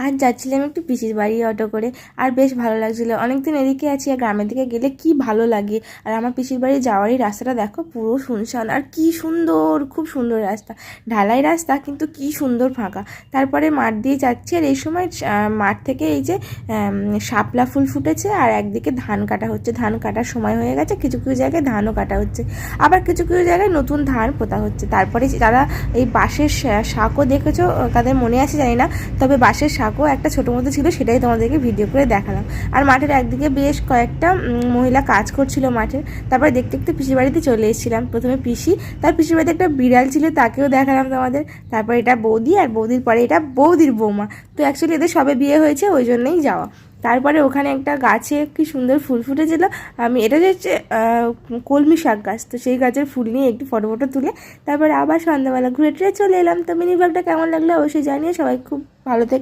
আর যাচ্ছিলাম একটু পিসির বাড়ি অটো করে, আর বেশ ভালো লাগছিলো। অনেকদিন এদিকে আছি, আর গ্রামের দিকে গেলে কি ভালো লাগে। আর আমার পিসির বাড়ি যাওয়ারই রাস্তাটা দেখো, পুরো শুনশান, আর কি সুন্দর, খুব সুন্দর রাস্তা, ঢালাই রাস্তা, কিন্তু কি সুন্দর ফাঁকা। তারপরে মাঠ দিয়ে যাচ্ছি, আর এই সময় মাঠ থেকে এই যে শাপলা ফুল ফুটেছে, আর একদিকে ধান কাটা হচ্ছে, ধান কাটার সময় হয়ে গেছে, কিছু কিছু জায়গায় ধানও কাটা হচ্ছে, আবার কিছু কিছু জায়গায় নতুন ধান পোতা হচ্ছে। তারপরে যারা এই বাঁশের শাকও দেখেছো, তাদের মনে আছে জানি না, তবে বাঁশের শাকও একটা ছোটো মতো ছিল, সেটাই তোমাদেরকে ভিডিও করে দেখালাম। আর মাঠের একদিকে বেশ কয়েকটা মহিলা কাজ করছিল মাঠে। তারপরে দেখতে দেখতে পিসির বাড়িতে চলে এসেছিলাম। প্রথমে পিসি, তার পিসির বাড়িতে একটা বিড়াল ছিল, তাকেও দেখালাম তোমাদের। তারপর এটা বৌদি, আর বৌদির পরে এটা বৌদির বৌমা। তো অ্যাকচুয়ালি এদের সবে বিয়ে হয়েছে, ওই জন্যই যাওয়া। তারপরে ওখানে একটা গাছে কি সুন্দর ফুল ফুটেছিল, আমি এটা হচ্ছে কলমি শাক গাছ, তো সেই গাছের ফুল নিয়ে একটু ফটো ফটো তুলে তারপরে আবার সন্ধ্যাবেলা ঘুরে টুরে চলে এলাম। তো মিনি ব্লগটা কেমন লাগলো অবশ্যই জানিয়ে, সবাই খুব ভালো থেকে